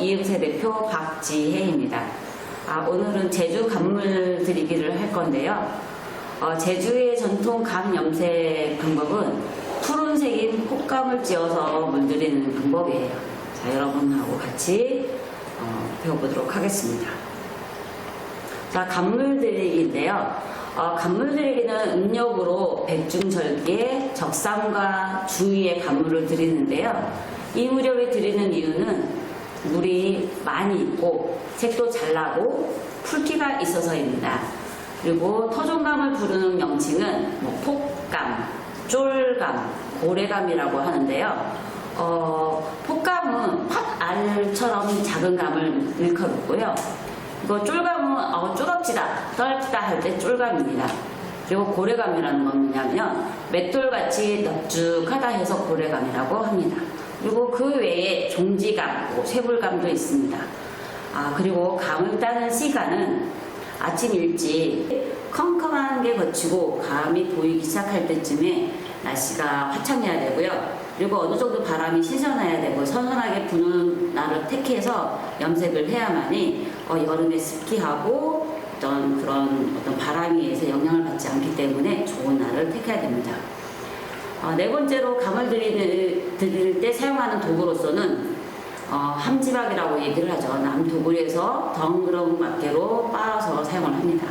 이음새 대표 박지혜입니다. 오늘은 제주 감물 드리기를 할 건데요. 제주의 전통 감 염색 방법은 푸른색인 콧감을 찧어서 물들이는 방법이에요. 자, 여러분하고 같이 배워보도록 하겠습니다. 자, 감물 드리기인데요. 감물 드리기는 음력으로 백중절기에 적삼과 주위에 감물을 드리는데요. 이 무렵에 드리는 이유는 물이 많이 있고 색도 잘 나고 풀기가 있어서입니다. 그리고 토종감을 부르는 명칭은 폭감, 쫄감, 고래감이라고 하는데요. 폭감은 팥알처럼 작은 감을 일컬었고요. 이거 쫄감은 쪼럽지다, 떨다 할 때 쫄감입니다. 그리고 고래감이라는 건 뭐냐면 맷돌같이 넙죽하다 해서 고래감이라고 합니다. 그리고 그 외에 종지감, 쇠불감도 있습니다. 그리고 감을 따는 시간은 아침 일찍 컴컴한 게 거치고 감이 보이기 시작할 때쯤에 날씨가 화창해야 되고요. 그리고 어느 정도 바람이 시선해야 되고 선선하게 부는 날을 택해서 염색을 해야만이 여름에 습기하고 그런 바람에 의해서 영향을 받지 않기 때문에 좋은 날을 택해야 됩니다. 네 번째로 감을 드릴 때 사용하는 도구로서는 함지박이라고 얘기를 하죠. 남도구리에서 덩그러운 막대로 빻아서 사용을 합니다.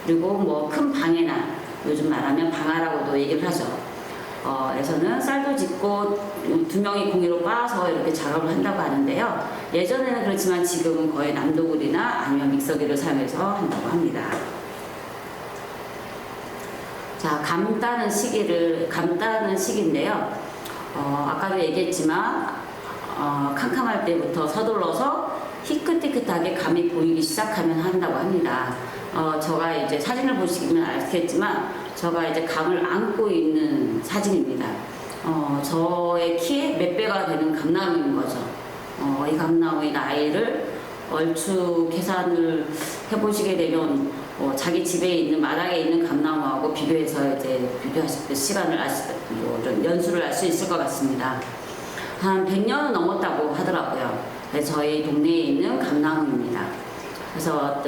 그리고 큰 방해나 요즘 말하면 방아라고도 얘기를 하죠. 에서는 쌀도 짚고 두 명이 공이로 빻아서 이렇게 작업을 한다고 하는데요. 예전에는 그렇지만 지금은 거의 남도구리나 아니면 믹서기를 사용해서 한다고 합니다. 자, 감 따는 시기인데요. 아까도 얘기했지만 캄캄할 때부터 서둘러서 희끗희끗하게 감이 보이기 시작하면 한다고 합니다. 제가 이제 사진을 보시면 알겠지만 제가 이제 감을 안고 있는 사진입니다. 저의 키에 몇 배가 되는 감나무인 거죠. 이 감나무의 나이를 얼추 계산을 해보시게 되면 자기 집에 있는 마당에 있는 감나무하고 비교해서 이제 비교하실 때 시간을 연수를 알 수 있을 것 같습니다. 한 100년은 넘었다고 하더라고요. 저희 동네에 있는 감나무입니다. 그래서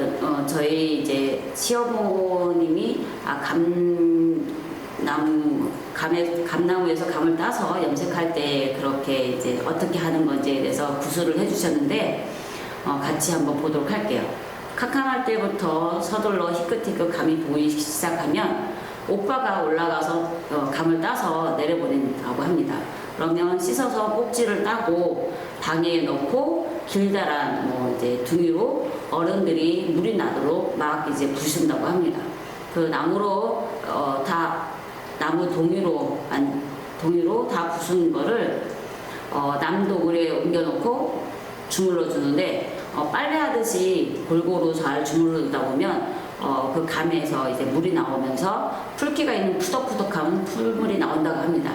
저희 이제 시어머님이 감나무에서 감을 따서 염색할 때 그렇게 이제 어떻게 하는 건지에 대해서 구술을 해주셨는데 같이 한번 보도록 할게요. 캄캄할 때부터 서둘러 희끗희끗 감이 보이기 시작하면 오빠가 올라가서 감을 따서 내려보낸다고 합니다. 그러면 씻어서 꼭지를 따고 방에 넣고 길다란 이제 둥이로 어른들이 물이 나도록 막 이제 부순다고 합니다. 그 나무로 나무 동이로 다 부순 거를 남도구리에 옮겨놓고 주물러 주는데 빨래하듯이 골고루 잘 주물르다 보면 그 감에서 이제 물이 나오면서 풀기가 있는 푸덕푸덕한 풀물이 나온다고 합니다.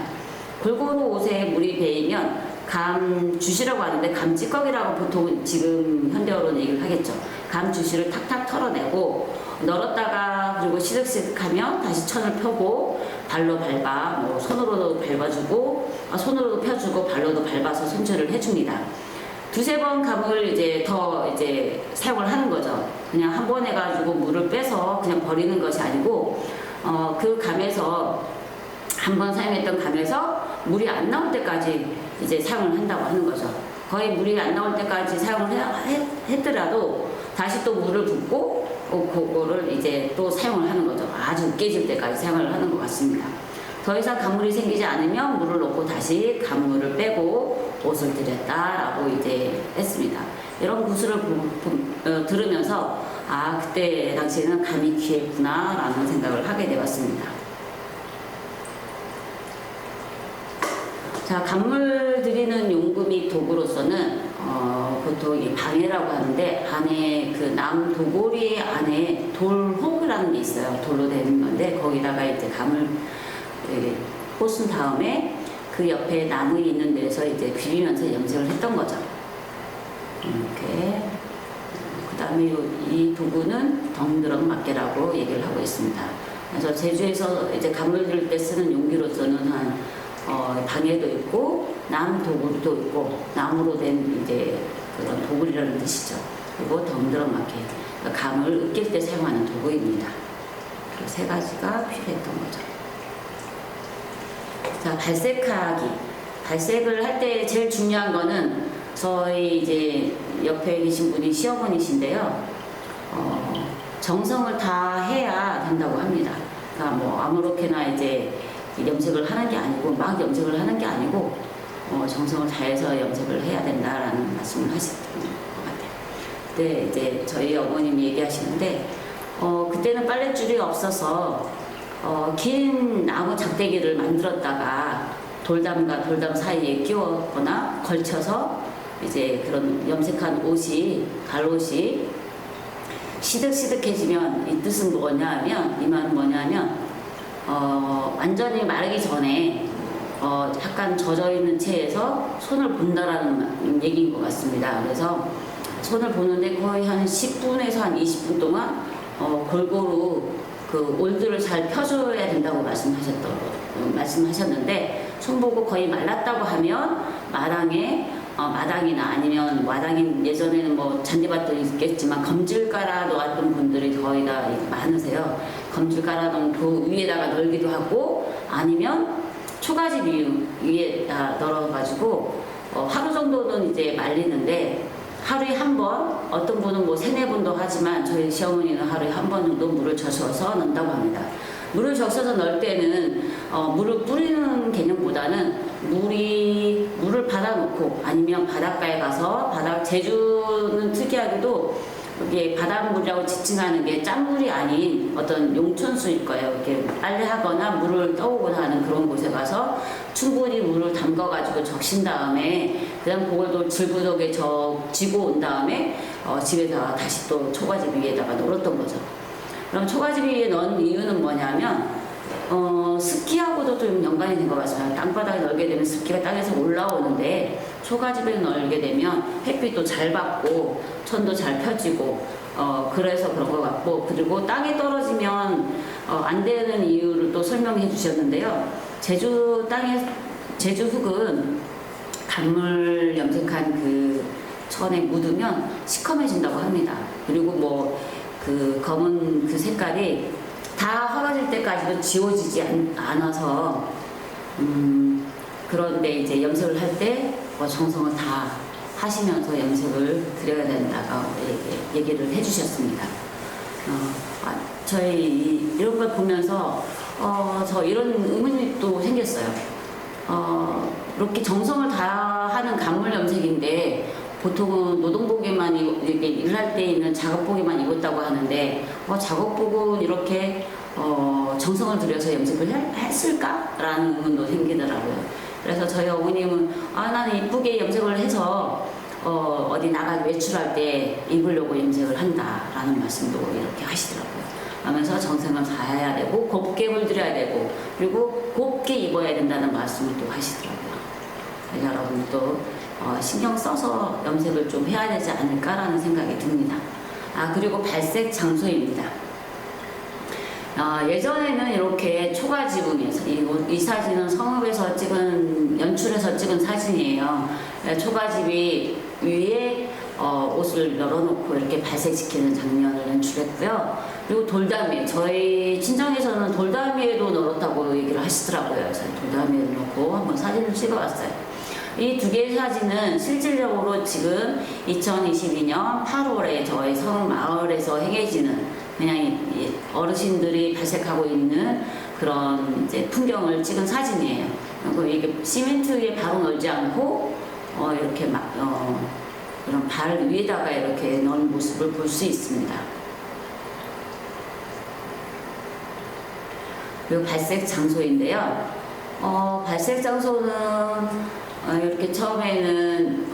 골고루 옷에 물이 배이면 감 주시라고 하는데 감 찌꺼기라고 보통 지금 현대어로는 얘기를 하겠죠. 감 주시를 탁탁 털어내고 널었다가 그리고 시득시득하면 다시 천을 펴고 발로 밟아 손으로도 밟아주고 손으로도 펴주고 발로도 밟아서 손질을 해줍니다. 두세 번 감을 더 사용을 하는 거죠. 그냥 한 번 해가지고 물을 빼서 그냥 버리는 것이 아니고 그 감에서 한 번 사용했던 감에서 물이 안 나올 때까지 이제 사용을 한다고 하는 거죠. 거의 물이 안 나올 때까지 사용을 했더라도 다시 또 물을 붓고 그거를 이제 또 사용을 하는 거죠. 아주 으깨질 때까지 사용을 하는 것 같습니다. 더 이상 감물이 생기지 않으면 물을 넣고 다시 감물을 빼고 옷을 들였다라고 이제 했습니다. 이런 구술을 들으면서 그때 당시에는 감이 귀했구나 라는 생각을 하게 되었습니다. 자, 감물 드리는 용구 및 도구로서는 보통 이 방해라고 하는데 안에 그 남 도구리 안에 돌홍이라는 게 있어요. 돌로 된 건데 거기다가 이제 감을 꽂은 다음에 그 옆에 나무 있는 데서 이제 비비면서 염색을 했던 거죠. 이렇게. 그 다음에 이 도구는 덩드렁 막개라고 얘기를 하고 있습니다. 그래서 제주에서 이제 감물 드릴 때 쓰는 용기로서는 방해도 있고 나무 도구도 있고 나무로 된 이제 그런 도구리라는 뜻이죠. 그리고 덩드럼 마켓, 그러니까 감을 으깰 때 사용하는 도구입니다. 그 세 가지가 필요했던 거죠. 자, 발색하기. 발색을 할 때 제일 중요한 거는 저희 이제 옆에 계신 분이 시어머니신데요. 정성을 다 해야 된다고 합니다. 그러니까 뭐 아무렇게나 이제 염색을 하는 게 아니고 막 염색을 하는 게 아니고 정성을 다해서 염색을 해야 된다라는 말씀을 하셨던 것 같아요. 그때 이제 저희 어머님이 얘기하시는데 그때는 빨랫줄이 없어서 긴 나무 작대기를 만들었다가 돌담과 돌담 사이에 끼웠거나 걸쳐서 이제 그런 염색한 옷이 갈옷이 시득시득해지면 이 뜻은 뭐냐면 이 말은 뭐냐면 완전히 마르기 전에 약간 젖어 있는 채에서 손을 본다라는 얘기인 것 같습니다. 그래서 손을 보는데 거의 한 10분에서 한 20분 동안 골고루 그 올들을 잘 펴줘야 된다고 말씀하셨는데 손 보고 거의 말랐다고 하면 마당이나 아니면 마당인 예전에는 뭐 잔디밭도 있겠지만 검질 깔아 놓았던 분들이 거의 다 많으세요. 검질 깔아 놓은 그 위에다가 널기도 하고 아니면 초가집 위에다 널어가지고 하루 정도는 이제 말리는데 하루에 한 번, 어떤 분은 뭐 3-4번도 하지만 저희 시어머니는 하루에 한 번 정도 물을 적셔서 넣는다고 합니다. 물을 적셔서 넣을 때는 물을 뿌리는 개념보다는 물을 받아놓고 아니면 바닷가에 가서 제주는 특이하게도 이게 바닷물이라고 지칭하는 게 짠물이 아닌 어떤 용천수일 거예요. 이렇게 빨래하거나 물을 떠오거나 하는 그런 곳에 가서 충분히 물을 담가가지고 적신 다음에 그다음 그걸 또 질구덕에 지고 온 다음에 집에다가 다시 또 초가집 위에다가 넣었던 거죠. 그럼 초가집 위에 넣은 이유는 뭐냐면 습기하고도 좀 연관이 된 것 같아요. 땅바닥에 널게 되면 습기가 땅에서 올라오는데 초가집에 널게 되면 햇빛도 잘 받고 천도 잘 펴지고 그래서 그런 것 같고 그리고 땅에 떨어지면 안 되는 이유를 또 설명해 주셨는데요. 제주 흙은 간물 염색한 그 천에 묻으면 시커매진다고 합니다. 그리고 뭐 그 검은 그 색깔이 다 허가질 때까지도 지워지지 않아서 그런데 이제 염색을 할 때 정성을 다 하시면서 염색을 드려야 된다고 얘기를 해주셨습니다. 저희 이런 걸 보면서 저 이런 의문이 또 생겼어요. 이렇게 정성을 다하는 간물 염색인데 보통은 노동복에만 이렇게 일할 때 있는 작업복에만 입었다고 하는데 작업복은 이렇게 정성을 들여서 염색을 했을까라는 의문도 생기더라고요. 그래서 저희 어머님은 나는 이쁘게 염색을 해서 어디 나가 외출할 때 입으려고 염색을 한다라는 말씀도 이렇게 하시더라고요. 하면서 정성을 다해야 되고 곱게 물들여야 되고 그리고 곱게 입어야 된다는 말씀을 또 하시더라고요. 여러분도 신경 써서 염색을 좀 해야 되지 않을까라는 생각이 듭니다. 그리고 발색 장소입니다. 예전에는 이렇게 초가지붕에서 이 사진은 성읍에서 연출해서 찍은 사진이에요. 초가집이 위에 옷을 열어놓고 이렇게 발색시키는 장면을 연출했고요. 그리고 돌담이 저희 친정에서는 돌담이에도 넣었다고 얘기를 하시더라고요. 그래서 돌담이에도 넣고 한번 사진을 찍어봤어요. 이 두 개의 사진은 실질적으로 지금 2022년 8월에 저희 성읍 마을에서 행해지는 그냥 어르신들이 발색하고 있는 그런 이제 풍경을 찍은 사진이에요. 그리고 이게 시멘트에 바로 넣지 않고 이렇게 그런 발 위에다가 이렇게 넣은 모습을 볼 수 있습니다. 그리고 발색 장소인데요. 발색 장소는 이렇게 처음에는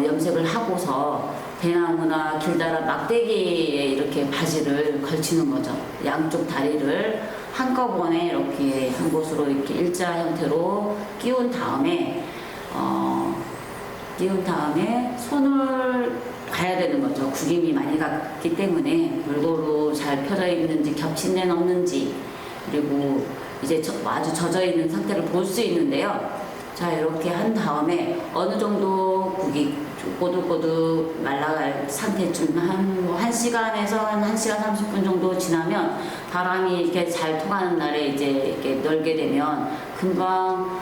염색을 하고서 대나무나 길다란 막대기에 이렇게 바지를 걸치는 거죠. 양쪽 다리를 한꺼번에 이렇게 한 곳으로 이렇게 일자 형태로 끼운 다음에 손을 가야 되는 거죠. 구김이 많이 갔기 때문에 골고루 잘 펴져 있는지 겹친 데는 없는지 그리고 이제 아주 젖어 있는 상태를 볼 수 있는데요. 자, 이렇게 한 다음에 어느 정도 꼬들꼬들 말라갈 상태쯤 한 1시간에서 한 1시간 30분 정도 지나면 바람이 이렇게 잘 통하는 날에 이제 이렇게 널게 되면 금방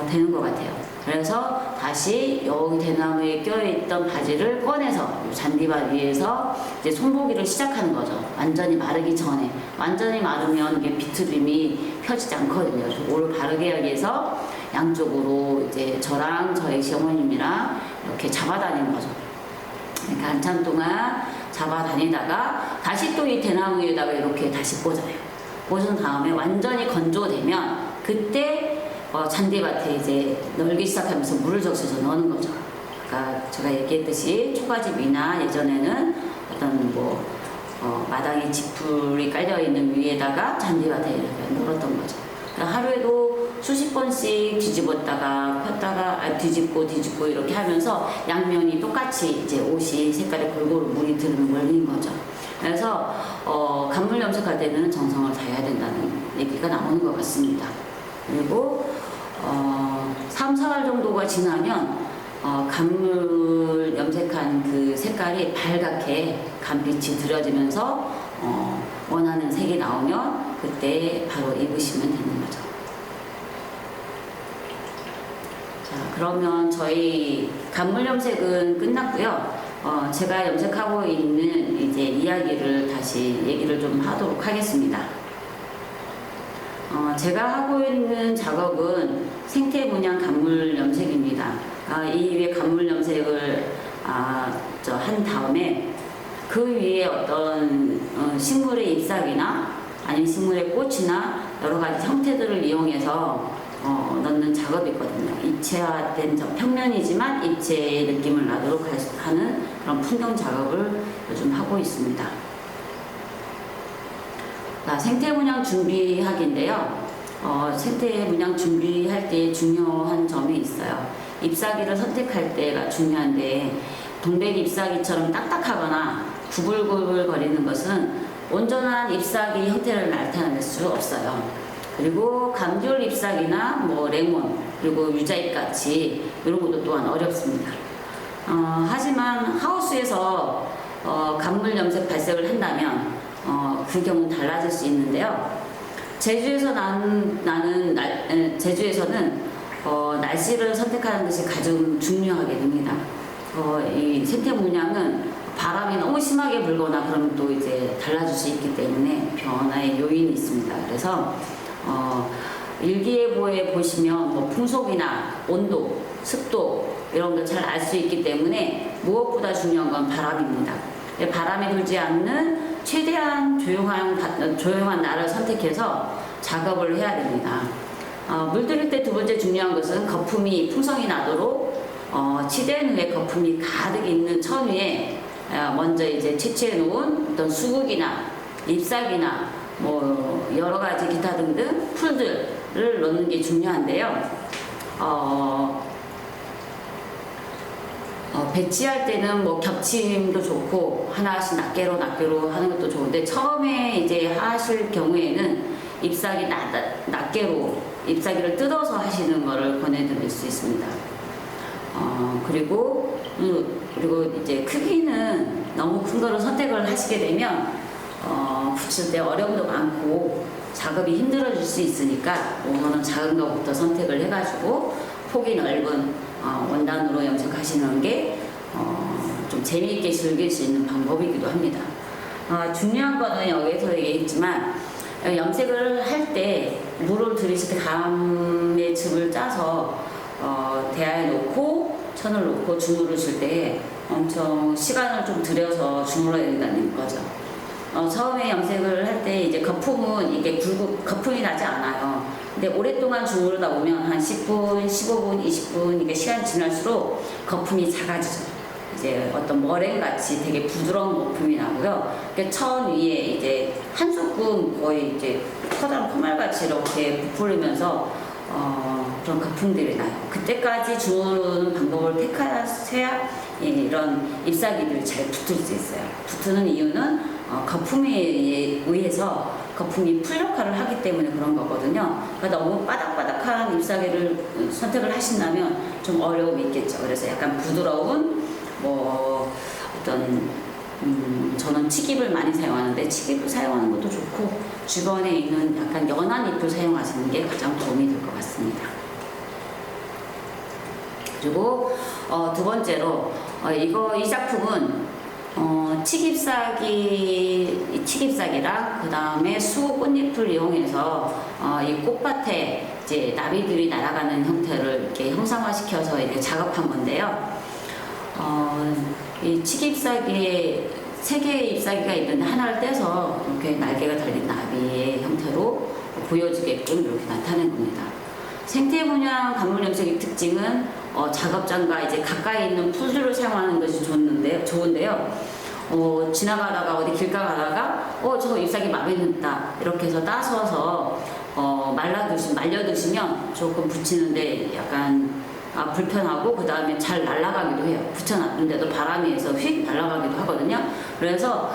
되는 것 같아요. 그래서 다시 여기 대나무에 껴있던 바지를 꺼내서 잔디밭 위에서 이제 손보기를 시작하는 거죠. 완전히 마르기 전에. 완전히 마르면 이게 비트빔이 펴지지 않거든요. 오를 바르게 하기 위해서 양쪽으로 이제 저랑 저희 시어머님이랑 이렇게 잡아다니는 거죠. 그러니까 한참 동안 잡아다니다가 다시 또 이 대나무 위에다가 이렇게 다시 꽂아요. 꽂은 다음에 완전히 건조되면 그때 잔디밭에 이제 널기 시작하면서 물을 적셔서 넣는 거죠. 그러니까 제가 얘기했듯이 초가집이나 예전에는 어떤 마당에 지풀이 깔려 있는 위에다가 잔디밭에 이렇게 널었던 거죠. 그러니까 하루에도 수십 번씩 뒤집었다가 폈다가 뒤집고 이렇게 하면서 양면이 똑같이 이제 옷이 색깔이 골고루 물이 들으면 걸린 거죠. 그래서 간물 염색할 때는 정성을 다해야 된다는 얘기가 나오는 것 같습니다. 그리고 3, 4월 정도가 지나면 간물 염색한 그 색깔이 빨갛게 간빛이 들여지면서 원하는 색이 나오면 그때 바로 입으시면 되는 거죠. 자, 그러면 저희 간물 염색은 끝났고요. 제가 염색하고 있는 이제 이야기를 다시 얘기를 좀 하도록 하겠습니다. 제가 하고 있는 작업은 생태 문양 간물 염색입니다. 이 위에 간물 염색을 한 다음에 그 위에 어떤 식물의 잎사귀나 아니면 식물의 꽃이나 여러 가지 형태들을 이용해서 넣는 작업이 있거든요. 입체화된 평면이지만 입체의 느낌을 나도록 하는 그런 풍경 작업을 요즘 하고 있습니다. 생태 문양 준비하기인데요. 생태 문양 준비할 때 중요한 점이 있어요. 잎사귀를 선택할 때가 중요한데 동백 잎사귀처럼 딱딱하거나 구불구불 거리는 것은 온전한 잎사귀 형태를 나타낼 수 없어요. 그리고 감귤 잎사귀나 레몬 그리고 유자잎 같이 이런 것도 또한 어렵습니다. 하지만 하우스에서 간물 염색 발색을 한다면 그 경우는 달라질 수 있는데요. 제주에서는 날씨를 선택하는 것이 가장 중요하게 됩니다. 이 생태 문양은 바람이 너무 심하게 불거나 그러면 또 이제 달라질 수 있기 때문에 변화의 요인이 있습니다. 그래서 일기예보에 보시면 풍속이나 온도, 습도 이런 걸 잘 알 수 있기 때문에 무엇보다 중요한 건 바람입니다. 바람이 불지 않는 최대한 조용한 날을 선택해서 작업을 해야 됩니다. 물들일 때 두 번째 중요한 것은 거품이 풍성이 나도록 치댄 후에 거품이 가득 있는 천 위에 먼저 이제 채취해 놓은 어떤 수국이나 잎사귀나 여러 가지 기타 등등 풀들을 넣는 게 중요한데요. 배치할 때는 겹침도 좋고 하나씩 낱개로 하는 것도 좋은데 처음에 이제 하실 경우에는 잎사귀 낱개로 잎사귀를 뜯어서 하시는 것을 권해드릴 수 있습니다. 그리고 이제 크기는 너무 큰 거를 선택을 하시게 되면 붙일 때 어려움도 많고 작업이 힘들어질 수 있으니까 우선은 작은 것부터 선택을 해가지고 폭이 넓은 원단으로 염색하시는 게 좀 재미있게 즐길 수 있는 방법이기도 합니다. 중요한 거는 여기에서 얘기했지만 염색을 할 때 물을 들이실 때 감의 즙을 짜서 대야에 놓고 천을 놓고 주무르실 때 엄청 시간을 좀 들여서 주물러야 된다는 거죠. 처음에 염색을 할 때 이제 거품은 이게 거품이 나지 않아요. 근데 오랫동안 주무르다 보면 한 10분, 15분, 20분 이게 시간이 지날수록 거품이 작아지죠. 이제 어떤 머랭같이 되게 부드러운 거품이 나고요. 천 위에 이제 한 소끔 거의 이제 커다란 콧말같이 이렇게 부풀리면서 그런 거품들이 나요. 그때까지 주무르는 방법을 택하셔야 이런 잎사귀들이 잘 붙을 수 있어요. 붙는 이유는 거품에 의해서 거품이 풀 역할을 하기 때문에 그런 거거든요. 그러니까 너무 바닥바닥한 잎사귀를 선택을 하신다면 좀 어려움이 있겠죠. 그래서 약간 부드러운 뭐 어떤 저는 칡잎을 많이 사용하는데 칡잎을 사용하는 것도 좋고 주변에 있는 약간 연한 잎을 사용하시는 게 가장 도움이 될 것 같습니다. 그리고 두 번째로 이 작품은 칡잎사귀랑 그 다음에 수호 꽃잎을 이용해서 이 꽃밭에 이제 나비들이 날아가는 형태를 이렇게 형상화시켜서 이제 작업한 건데요. 이 칡잎사귀에 세 개의 잎사귀가 있는데 하나를 떼서 이렇게 날개가 달린 나비의 형태로 보여지게끔 이렇게 나타낸 겁니다. 생태분양 간물염색의 특징은 작업장과 이제 가까이 있는 풀들을 사용하는 것이 좋은데요. 지나가다가 어디 길가 가다가 저 잎사귀 마비 났다 이렇게 해서 따서서 말려두시면 조금 붙이는데 약간 불편하고 그 다음에 잘 날아가기도 해요. 붙여놨는데도 바람이 해서 휙 날아가기도 하거든요. 그래서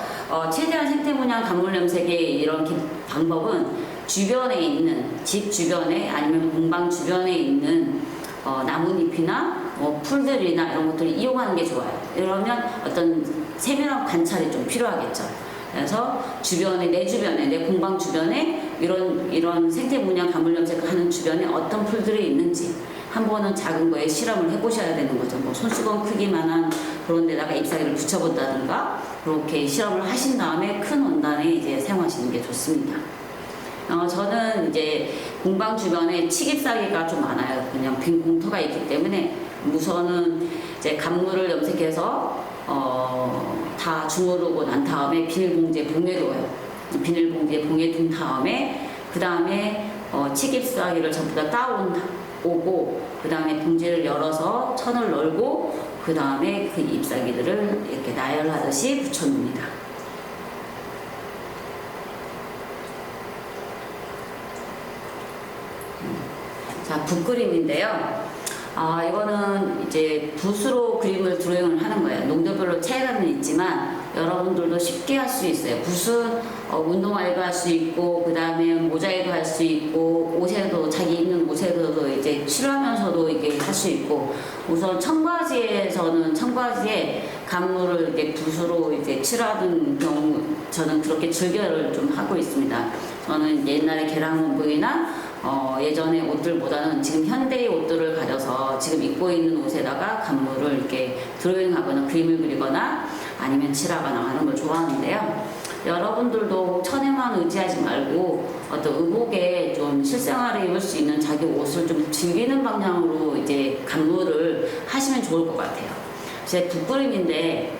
최대한 생태분양 간물염색의 이런 방법은 주변에 있는 집 주변에 아니면 공방 주변에 있는 나뭇잎이나 풀들이나 이런 것들을 이용하는 게 좋아요. 이러면 어떤 세밀한 관찰이 좀 필요하겠죠. 그래서 내 주변에, 내 공방 주변에 이런 생태분양 간물염색을 하는 주변에 어떤 풀들이 있는지 한 번은 작은 거에 실험을 해보셔야 되는 거죠. 뭐 손수건 크기만한 그런 데다가 잎사귀를 붙여본다든가 그렇게 실험을 하신 다음에 큰 원단에 이제 사용하시는 게 좋습니다. 저는 이제 공방 주변에 칡잎사귀가 좀 많아요. 그냥 빈 공터가 있기 때문에 우선은 이제 간물을 염색해서 다 주무르고 난 다음에 비닐봉지에 봉해둬요. 비닐봉지에 봉해둔 다음에 그 다음에 칡잎사귀를 전부 다 따오고 그 다음에 봉지를 열어서 천을 널고 그 다음에 그 잎사귀들을 이렇게 나열하듯이 붙여놓습니다. 자, 붓그림인데요. 이거는 이제 붓으로 그림을 드로잉을 하는 거예요. 농도별로 차이가는 있지만 여러분들도 쉽게 할 수 있어요. 붓은 운동화에도 할 수 있고 그 다음에 모자에도 할 수 있고 옷에도 자기 입는 옷에도 이제 칠하면서도 이게 할 수 있고 우선 청바지에서는 청바지에 간물을 이렇게 붓으로 이제 칠하는 경우 저는 그렇게 즐겨를 좀 하고 있습니다. 저는 옛날에 계량원복이나 예전의 옷들보다는 지금 현대의 옷들을 가져서 지금 입고 있는 옷에다가 간물을 이렇게 드로잉하거나 그림을 그리거나 아니면 칠하거나 하는 걸 좋아하는데요. 여러분들도 천에만 의지하지 말고 어떤 의복에 좀 실생활에 입을 수 있는 자기 옷을 좀 즐기는 방향으로 이제 간물을 하시면 좋을 것 같아요. 제 붓그림인데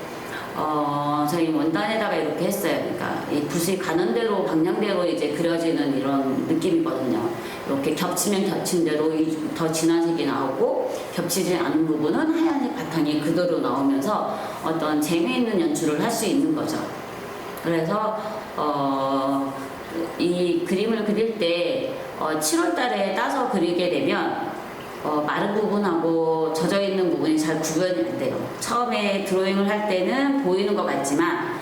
저희 원단에다가 이렇게 했어요. 그러니까 이 붓이 가는 대로 방향대로 이제 그려지는 이런 느낌이거든요. 이렇게 겹치면 겹친 대로 더 진한 색이 나오고 겹치지 않은 부분은 하얀색 바탕이 그대로 나오면서 어떤 재미있는 연출을 할 수 있는 거죠. 그래서 이 그림을 그릴 때 7월 달에 따서 그리게 되면 마른 부분하고 젖어 있는 부분이 잘 구분이 안 돼요. 처음에 드로잉을 할 때는 보이는 것 같지만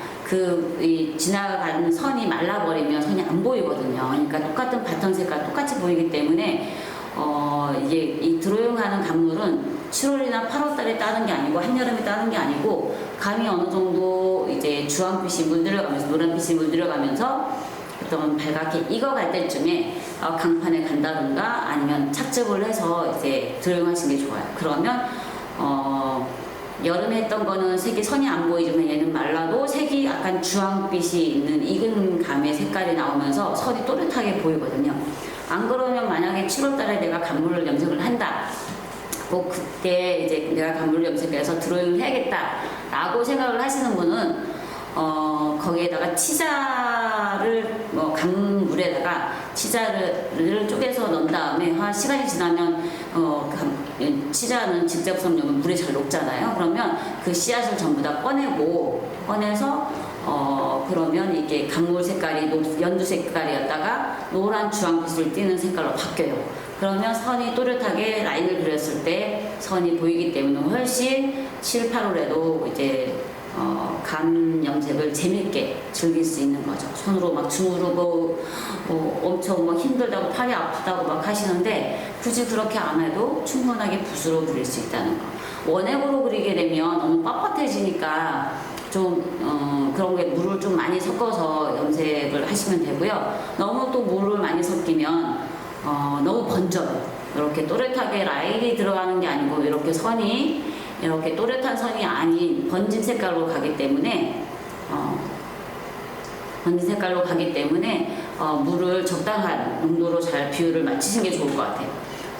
지나가는 선이 말라버리면 선이 안 보이거든요. 그러니까 똑같은 바탕 색깔 똑같이 보이기 때문에 이게 이 드로잉하는 간물은 7월이나 8월 달에 따는 게 아니고 한여름에 따는 게 아니고 감이 어느 정도 이제 주황빛이 물들어가면서 노란빛이 물들어가면서 어떤 발갛게 익어갈 때쯤에 강판에 간다든가 아니면 착즙을 해서 이제 드로잉하시는 게 좋아요. 그러면 여름에 했던 거는 색이 선이 안 보이지만 얘는 말라도 색이 약간 주황빛이 있는 익은 감의 색깔이 나오면서 선이 또렷하게 보이거든요. 안 그러면 만약에 7월 달에 내가 간물을 염색을 한다. 꼭 그때 이제 내가 간물을 염색해서 드로잉을 해야겠다 라고 생각을 하시는 분은 거기에다가 치자를 간물에다가 치자를 쪼개서 넣은 다음에 시간이 지나면 치자는 직접성용은 물에 잘 녹잖아요. 그러면 그 씨앗을 전부 다 꺼내서 그러면 이게 간물 색깔이 연두 색깔이었다가 노란 주황빛을 띠는 색깔로 바뀌어요. 그러면 선이 또렷하게 라인을 그렸을 때 선이 보이기 때문에 훨씬 7, 8월에도 이제 감 염색을 재밌게 즐길 수 있는 거죠. 손으로 막 주무르고 엄청 뭐 힘들다고 팔이 아프다고 막 하시는데 굳이 그렇게 안 해도 충분하게 붓으로 그릴 수 있다는 거. 원액으로 그리게 되면 너무 빳빳해지니까 좀 그런 게 물을 좀 많이 섞어서 염색을 하시면 되고요. 너무 또 물을 많이 섞이면 너무 번져요. 이렇게 또렷하게 라인이 들어가는 게 아니고 이렇게 선이 이렇게 또렷한 선이 아닌 번진 색깔로 가기 때문에 물을 적당한 농도로 잘 비율을 맞추시는 게 좋을 것 같아요.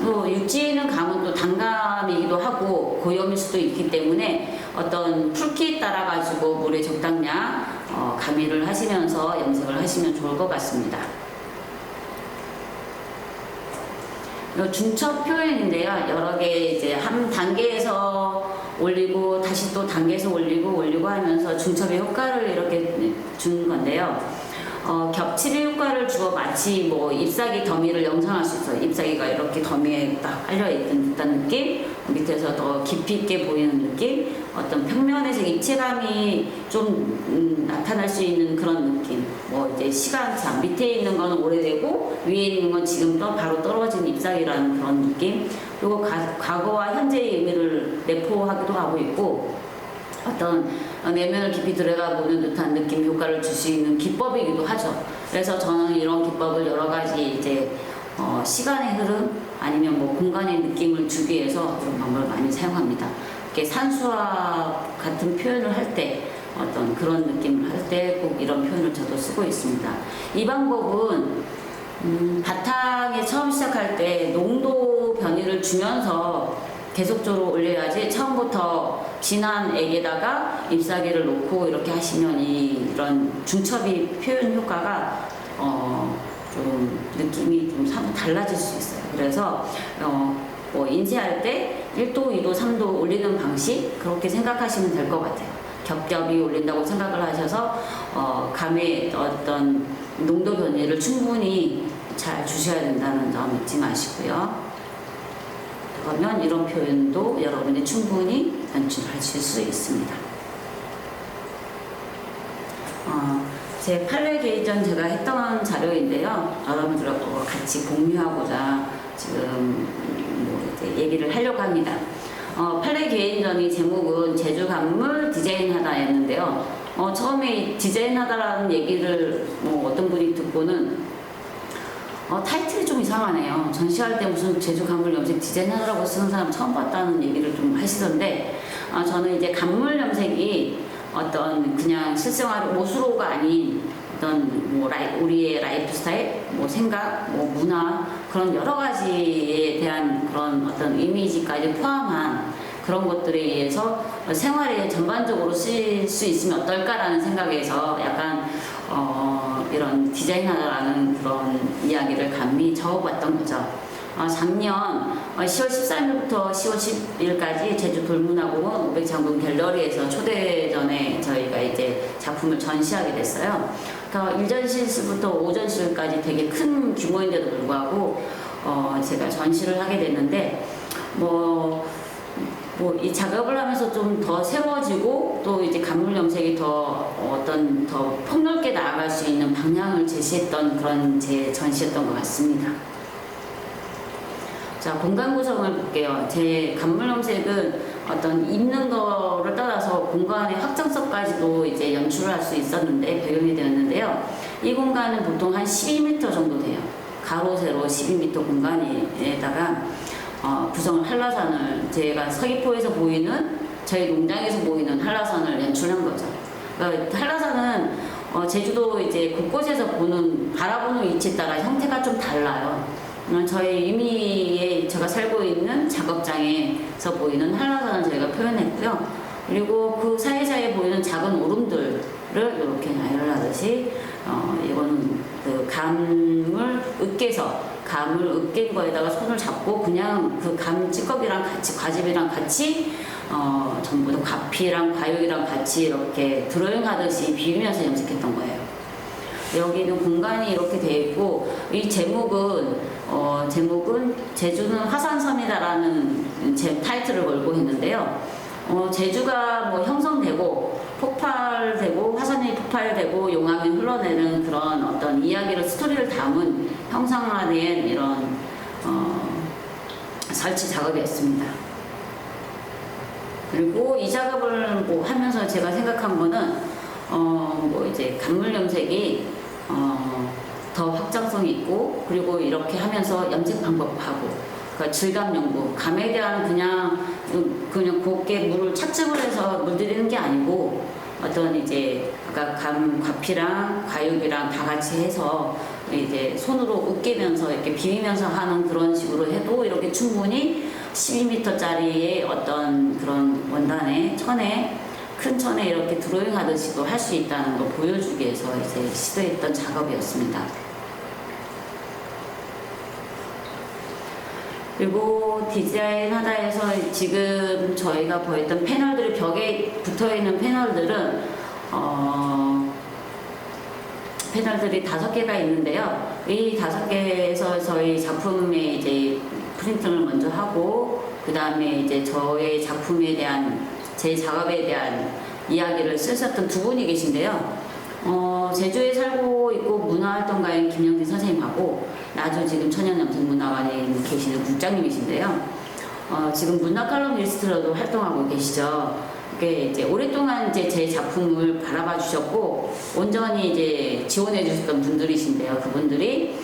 또 육지에 있는 감은 또 단감이기도 하고 고염일 수도 있기 때문에 어떤 풀기에 따라 가지고 물의 적당량 가미를 하시면서 염색을 하시면 좋을 것 같습니다. 중첩 표현인데요. 여러 개 이제 한 단계에서 올리고 다시 또 단계에서 올리고 하면서 중첩의 효과를 이렇게 주는 건데요. 겹침의 효과를 주어 마치 뭐 잎사귀 더미를 영상할 수 있어요. 잎사귀가 이렇게 더미에 딱 깔려있던 듯한 느낌, 밑에서 더 깊이 있게 보이는 느낌, 어떤 평면에서 입체감이 좀 나타날 수 있는 그런 느낌. 뭐 이제 시간차, 밑에 있는 건 오래되고 위에 있는 건 지금 바로 떨어진 잎사귀라는 그런 느낌. 그리고 과거와 현재의 의미를 내포하기도 하고 있고, 어떤 내면을 깊이 들여다보는 듯한 느낌 효과를 줄 수 있는 기법이기도 하죠. 그래서 저는 이런 기법을 여러 가지 이제 시간의 흐름 아니면 뭐 공간의 느낌을 주기 위해서 이런 방법을 많이 사용합니다. 이렇게 산수화 같은 표현을 할 때 어떤 그런 느낌을 할 때 꼭 이런 표현을 저도 쓰고 있습니다. 이 방법은 바탕에 처음 시작할 때 농도 변이를 주면서 계속적으로 올려야지 처음부터 진한 액에다가 잎사귀를 놓고 이렇게 하시면 이런 중첩이 표현 효과가 좀 느낌이 좀 달라질 수 있어요. 그래서 뭐 인쇄할 때 1도, 2도, 3도 올리는 방식 그렇게 생각하시면 될 것 같아요. 겹겹이 올린다고 생각을 하셔서 감의 어떤 농도 변이를 충분히 잘 주셔야 된다는 점 잊지 마시고요. 그러면 이런 표현도 여러분이 충분히 연출하실 수 있습니다. 제 팔레 개인전 제가 했던 자료인데요. 여러분들하고 같이 공유하고자 지금 뭐 이제 얘기를 하려고 합니다. 팔레 개인전이 제목은 제주감물 디자인하다였는데요. 처음에 디자인하다라는 얘기를 뭐 어떤 분이 듣고는 타이틀이 좀 이상하네요. 전시할 때 무슨 제주 감물 염색 디자인하라고 쓰는 사람 처음 봤다는 얘기를 좀 하시던데, 저는 이제 감물 염색이 어떤 그냥 실생활 옷으로가 아닌 어떤 뭐 우리의 라이프 스타일, 뭐 생각, 뭐 문화 그런 여러 가지에 대한 그런 어떤 이미지까지 포함한 그런 것들에 의해서 생활에 전반적으로 쓸 수 있으면 어떨까라는 생각에서 약간 이런 디자인하다라는 그런 이야기를 감히 적어봤던 거죠. 작년 10월 13일부터 10월 10일까지 제주 돌문화공원 500장군 갤러리에서 초대전에 저희가 이제 작품을 전시하게 됐어요. 그러니까 일전시부터 오전시까지 되게 큰 규모인데도 불구하고 제가 전시를 하게 됐는데 이 작업을 하면서 좀 더 세워지고 또 이제 감물 염색이 더 폭넓게 나아갈 수 있는 방향을 제시했던 그런 제 전시였던 것 같습니다. 자, 공간 구성을 볼게요. 제 감물 염색은 어떤 입는 거를 따라서 공간의 확장성까지도 이제 연출을 할 수 있었는데 배경이 되었는데요. 이 공간은 보통 한 12m 정도 돼요. 가로 세로 12m 공간에다가 구성을 한라산을 제가 서귀포에서 보이는 저희 농장에서 보이는 한라산을 연출한 거죠. 그러니까 한라산은 제주도 이제 곳곳에서 바라보는 위치에 따라 형태가 좀 달라요. 저희 임의에 제가 살고 있는 작업장에서 보이는 한라산을 저희가 표현했고요. 그리고 그 사이사이에 보이는 작은 오름들을 이렇게 나열을 하듯이 이거는 그 감을 으깬 거에다가 손을 잡고 그냥 그 감 찌꺼기랑 같이 과즙이랑 같이 전부 다 과피랑 과육이랑 같이 이렇게 드로잉 하듯이 비비면서 염색했던 거예요. 여기는 공간이 이렇게 되어 있고 이 제목은 제주는 화산섬이다라는 제 타이틀을 걸고 했는데요. 제주가 뭐 형성되고 폭발되고 화산이 폭발되고 용암이 흘러내는 그런 어떤 이야기를 스토리를 담은 형상화된 이런 설치 작업이었습니다. 그리고 이 작업을 뭐 하면서 제가 생각한 거는 뭐 이제 간물 염색이 더 확장성이 있고, 그리고 이렇게 하면서 염색 방법하고 그러니까 질감 연구, 감에 대한 그냥 곱게 물을 착즙을 해서 물들이는 게 아니고 어떤 이제 아까 감 과피랑 과육이랑 다 같이 해서 이제 손으로 으깨면서 이렇게 비비면서 하는 그런 식으로 해도 이렇게 충분히 12m짜리의 어떤 그런 원단에 큰 천에 이렇게 드로잉 하듯이도 할 수 있다는 걸 보여주기 위해서 이제 시도했던 작업이었습니다. 그리고 디자인 하다에서 지금 저희가 보였던 패널들이 벽에 붙어 있는 패널들은 패널들이 5개가 있는데요. 이 5개에서 저희 작품에 이제 프린팅을 먼저 하고, 그 다음에 이제 저의 작품에 대한, 제 작업에 대한 이야기를 쓰셨던 두 분이 계신데요. 제주에 살고 있고 문화활동가인 김영진 선생님하고 나주 지금 천연염색문화관에 계시는 국장님이신데요. 지금 문화칼럼니스트로도 활동하고 계시죠. 이제 오랫동안 이제 제 작품을 바라봐 주셨고 온전히 이제 지원해 주셨던 분들이신데요. 그분들이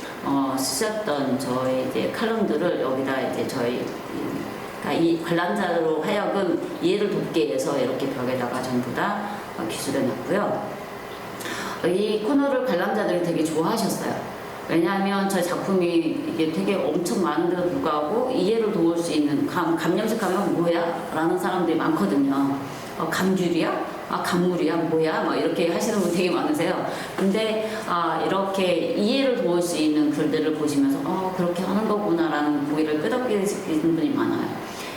쓰셨던 저의 이제 칼럼들을 여기다 이제 저희 이 관람자로 하여금 이해를 돕기 위해서 이렇게 벽에다가 전부 다 기술해 놨고요. 이 코너를 관람자들이 되게 좋아하셨어요. 왜냐하면 저 작품이 이게 되게 엄청 많은데도 불구하고 이해를 도울 수 있는 감염색하면 뭐야? 라는 사람들이 많거든요. 감귤이야? 감물이야? 뭐야? 막 이렇게 하시는 분 되게 많으세요. 근데 이렇게 이해를 도울 수 있는 글들을 보시면서 그렇게 하는 거구나 라는 고의를 끄덕이시는 분이 많아요.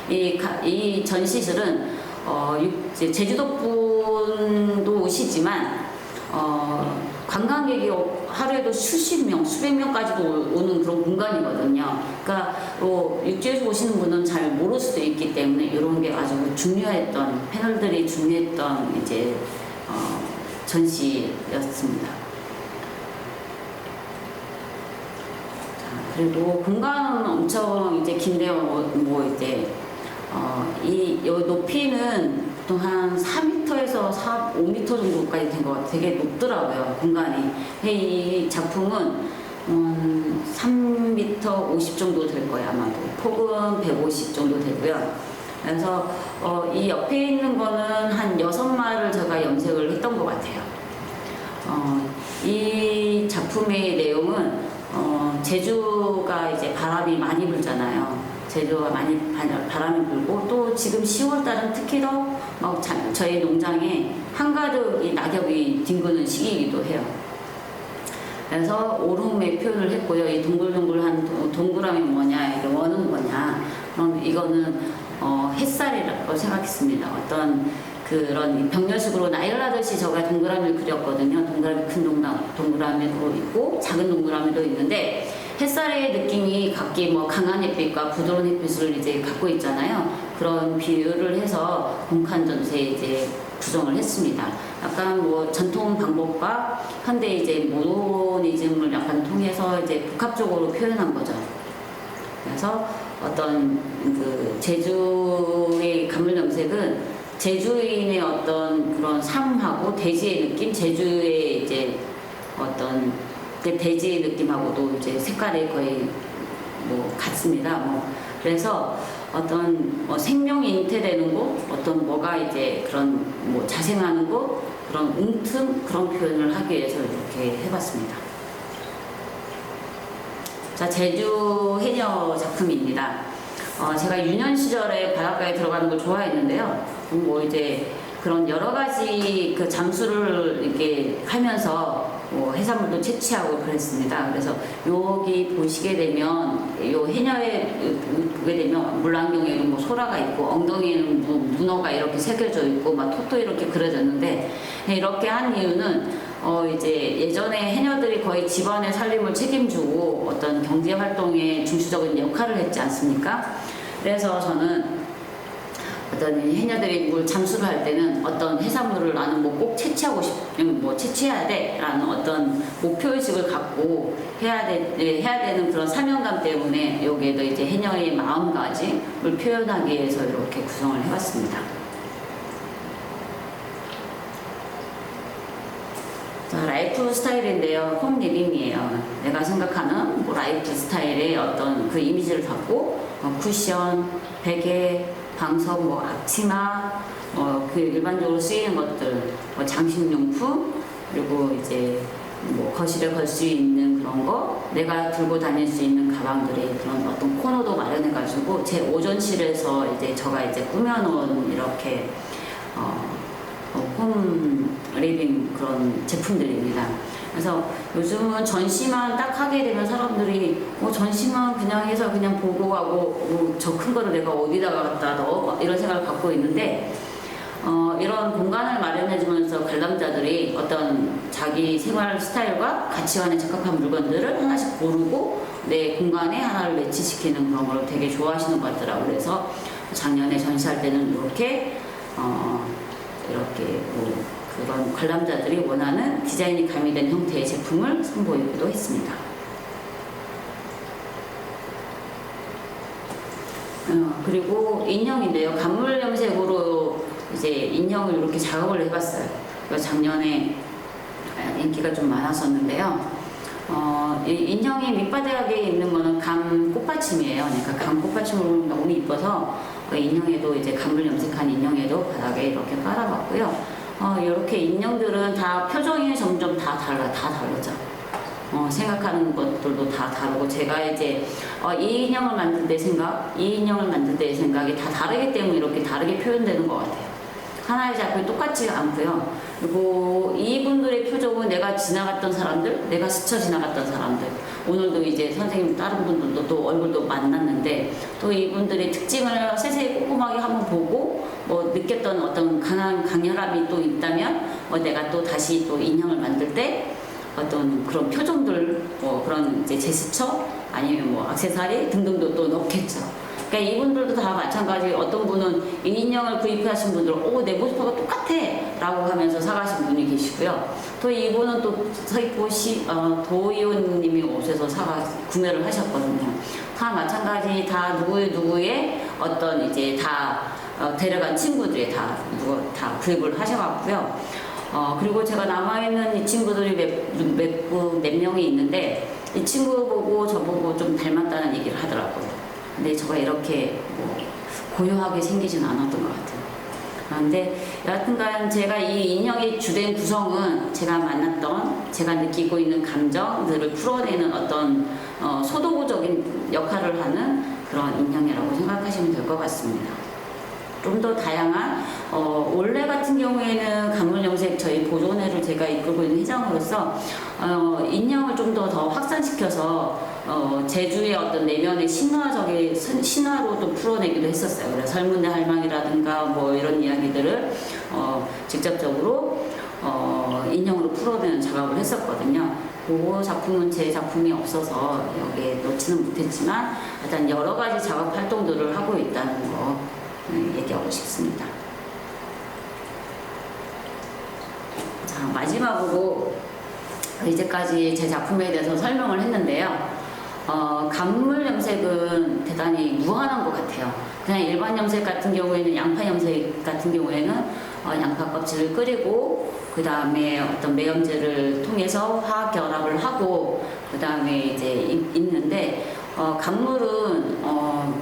이 전시실은 제주도 분도 오시지만 관광객이 하루에도 수십 명, 수백 명까지도 오는 그런 공간이거든요. 그러니까 육지에서 오시는 분은 잘 모를 수도 있기 때문에 이런 게 아주 중요했던, 패널들이 중요했던 이제 전시였습니다. 그리고 공간은 엄청 이제 긴데요. 뭐 이제 이 높이는 보통 한 4m에서 5m 정도까지 된 것 같아요. 되게 높더라고요, 공간이. 이 작품은 3m 50 정도 될 거예요, 아마도. 폭은 150 정도 되고요. 그래서 이 옆에 있는 거는 한 6마를 제가 염색을 했던 것 같아요. 이 작품의 내용은 제주가 이제 바람이 많이 불잖아요. 제주가 많이 바람이 불고 또 지금 10월달은 특히 더 막 저희 농장에 한가득 이 낙엽이 뒹구는 시기이기도 해요. 그래서 오름의 표현을 했고요. 이 동글동글한 동그라미 뭐냐, 이게 원은 뭐냐. 그럼 이거는 햇살이라고 생각했습니다. 어떤 그런 병렬식으로 나열하듯이 제가 동그라미를 그렸거든요. 동그라미 큰 동그라미도 있고 작은 동그라미도 있는데 햇살의 느낌이 각기 뭐 강한 햇빛과 부드러운 햇빛을 이제 갖고 있잖아요. 그런 비유를 해서 공간 전체에 이제 구성을 했습니다. 약간 뭐 전통 방법과 현대 이제 모더니즘을 약간 통해서 이제 복합적으로 표현한 거죠. 그래서 어떤 그 제주의 간물 염색은 제주인의 어떤 그런 삶하고 대지의 느낌, 제주의 이제 어떤 대지의 느낌하고도 이제 색깔이 거의 뭐 같습니다. 그래서 어떤 생명이 잉태되는 곳, 어떤 뭐가 이제 그런 뭐 자생하는 곳, 그런 웅틈 그런 표현을 하기 위해서 이렇게 해봤습니다. 자, 제주 해녀 작품입니다. 제가 유년 시절에 바닷가에 들어가는 걸 좋아했는데요. 뭐 이제 그런 여러 가지 그 잠수를 이렇게 하면서 뭐 해산물도 채취하고 그랬습니다. 그래서 여기 보시게 되면 요 해녀에 보게 되면 물안경에는 뭐 소라가 있고 엉덩이에는 문어가 이렇게 새겨져 있고 막 톳도 이렇게 그려졌는데 이렇게 한 이유는 이제 예전에 해녀들이 거의 집안의 살림을 책임지고 어떤 경제 활동에 중추적인 역할을 했지 않습니까? 그래서 저는 어떤 해녀들이 물 잠수를 할 때는 어떤 해산물을 나는 뭐 꼭 채취하고 싶으면 뭐 채취해야 돼라는 어떤 목표의식을 갖고 해야 되는 그런 사명감 때문에 여기에도 이제 해녀의 마음가짐을 표현하기 위해서 이렇게 구성을 해봤습니다. 자, 라이프 스타일인데요. 홈 리빙이에요. 내가 생각하는 뭐 라이프 스타일의 어떤 그 이미지를 갖고 쿠션, 베개, 방석, 뭐 앞치마, 그 일반적으로 쓰이는 것들, 뭐 장식용품, 그리고 이제 뭐 거실에 걸 수 있는 그런 거, 내가 들고 다닐 수 있는 가방들의 그런 어떤 코너도 마련해가지고 제 오전실에서 이제 제가 이제 꾸며놓은 이렇게 홈 리빙 그런 제품들입니다. 그래서 요즘은 전시만 딱 하게 되면 사람들이 전시만 그냥 해서 그냥 보고 가고 저 큰 거를 내가 어디다가 갖다 넣어 이런 생각을 갖고 있는데 이런 공간을 마련해주면서 관람자들이 어떤 자기 생활 스타일과 가치관에 적합한 물건들을 하나씩 고르고 내 공간에 하나를 매치시키는 그런 걸 되게 좋아하시는 것 같더라고요. 그래서 작년에 전시할 때는 이렇게 뭐 그런 관람자들이 원하는 디자인이 가미된 형태의 제품을 선보이기도 했습니다. 그리고 인형인데요. 간물 염색으로 이제 인형을 이렇게 작업을 해봤어요. 작년에 인기가 좀 많았었는데요. 이 인형이 밑바닥에 있는 거는 감 꽃받침이에요. 그러니까 감 꽃받침으로 너무 이뻐서 인형에도 이제 간물 염색한 인형에도 바닥에 이렇게 깔아봤고요. 이렇게 인형들은 다 표정이 점점 다 다르죠. 생각하는 것들도 다 다르고 제가 이제 이 인형을 만들 때 생각, 이 인형을 만들 때의 생각이 다 다르기 때문에 이렇게 다르게 표현되는 것 같아요. 하나의 작품이 똑같지 않고요. 그리고 이분들의 표정은 내가 지나갔던 사람들, 내가 스쳐 지나갔던 사람들, 오늘도 이제 선생님 다른 분들도 또 얼굴도 만났는데 또 이분들의 특징을 세세히 꼼꼼하게 한번 보고 뭐 느꼈던 어떤 강렬함이 또 있다면 내가 또 다시 또 인형을 만들 때 어떤 그런 표정들, 뭐 그런 이제 제스처 아니면 뭐 액세서리 등등도 또 넣겠죠. 그러니까 이분들도 다 마찬가지. 어떤 분은 이 인형을 구입하신 분들은 내 모습하고 똑같아 라고 하면서 사가신 분이 계시고요. 또 이분은 또 서귀포 도의원님이 오셔서 구매를 하셨거든요. 다 마찬가지. 다 누구의 어떤 이제 다 데려간 친구들이 다 구입을 하셔갖고요. 그리고 제가 남아있는 이 친구들이 몇 명이 있는데 이 친구 보고 저보고 좀 닮았다는 얘기를 하더라고요. 근데 저가 이렇게 뭐 고요하게 생기진 않았던 것 같아요. 그런데 여하튼간 제가 이 인형의 주된 구성은 제가 만났던, 제가 느끼고 있는 감정들을 풀어내는 어떤 소도구적인 역할을 하는 그런 인형이라고 생각하시면 될 것 같습니다. 좀 더 다양한 올해 같은 경우에는 간물 염색 저희 보존회를 제가 이끌고 있는 회장으로서 인형을 좀 더 확산시켜서 제주의 어떤 내면의 신화로 또 풀어내기도 했었어요. 그래서 설문대 할망이라든가 뭐 이런 이야기들을 직접적으로 인형으로 풀어내는 작업을 했었거든요. 그 작품은 제 작품이 없어서 여기에 놓지는 못했지만 일단 여러 가지 작업 활동들을 하고 있다는 거 얘기하고 싶습니다. 자, 마지막으로 이제까지 제 작품에 대해서 설명을 했는데요. 간물 염색은 대단히 무한한 것 같아요. 그냥 일반 염색 같은 경우에는, 양파 염색 같은 경우에는 양파 껍질을 끓이고 그 다음에 어떤 매염제를 통해서 화학 결합을 하고 그 다음에 이제 있는데 간물은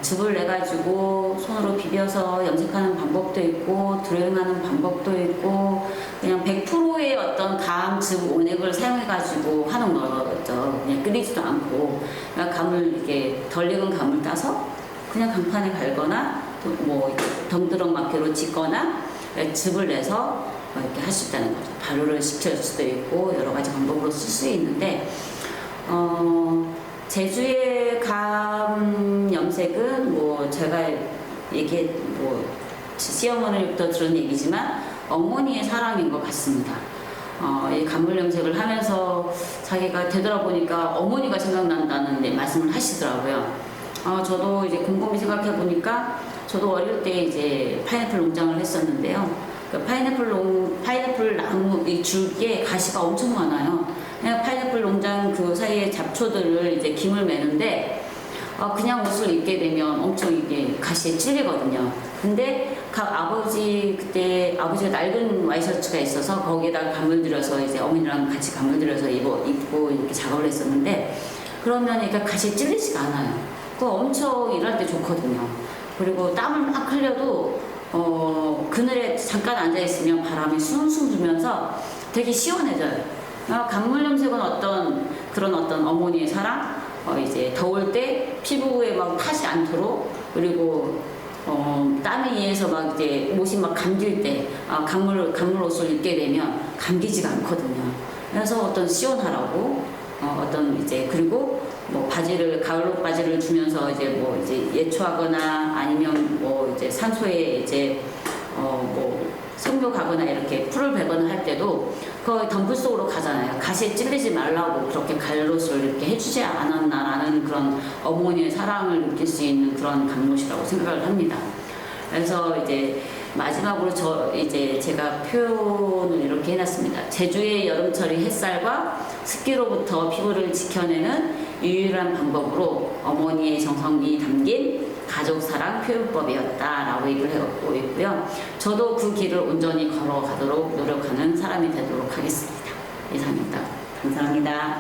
즙을 내가지고 손으로 비벼서 염색하는 방법도 있고 드로잉하는 방법도 있고 그냥 100%의 어떤 감즙 원액을 사용해가지고 하는 거죠. 그냥 끓이지도 않고 그러니까 감을 이렇게 덜 익은 감을 따서 그냥 강판에 갈거나 또 뭐 덩드렁 막대로 짓거나 즙을 내서 이렇게 할 수 있다는 거죠. 발효를 시킬 수도 있고 여러 가지 방법으로 쓸 수 있는데 제주의 감 염색은 뭐 제가 시어머니부터 들은 얘기지만 어머니의 사랑인 것 같습니다. 이 간물 염색을 하면서 자기가 되돌아보니까 어머니가 생각난다는 말씀을 하시더라고요. 저도 이제 곰곰이 생각해 보니까 저도 어릴 때 이제 파인애플 농장을 했었는데요. 그 파인애플 나무 이 줄기에 가시가 엄청 많아요. 그냥 파인애플 농장 그 사이에 잡초들을 이제 김을 매는데 그냥 옷을 입게 되면 엄청 이게 가시에 찔리거든요. 근데 그때 아버지가 낡은 와이셔츠가 있어서 거기에다가 감을 들여서 이제 어머니랑 같이 감을 들여서 입고 이렇게 작업을 했었는데 그러면 이게 가시에 찔리지가 않아요. 그거 엄청 일할 때 좋거든요. 그리고 땀을 막 흘려도 그늘에 잠깐 앉아 있으면 바람이 숭숭 불면서 되게 시원해져요. 간물 염색은 그런 어머니의 사랑, 이제 더울 때 피부에 막 타지 않도록, 그리고 땀에 의해서 막 이제 옷이 막 감길 때 간물 옷을 입게 되면 감기지가 않거든요. 그래서 시원하라고 이제 그리고 뭐 가을옷 바지를 주면서 이제 예초하거나 아니면 이제 산소에 이제 성묘 가거나 이렇게 풀을 베거나 할 때도 거의 덤불 속으로 가잖아요. 가시에 찔리지 말라고 그렇게 가을옷을 이렇게 해주지 않았나라는 그런 어머니의 사랑을 느낄 수 있는 그런 간옷이라고 생각을 합니다. 그래서 이제 마지막으로 제가 표현을 이렇게 해놨습니다. 제주의 여름철의 햇살과 습기로부터 피부를 지켜내는 유일한 방법으로 어머니의 정성이 담긴 가족사랑 표현법이었다라고 얘기를 하고 있고요. 저도 그 길을 온전히 걸어가도록 노력하는 사람이 되도록 하겠습니다. 이상입니다. 감사합니다.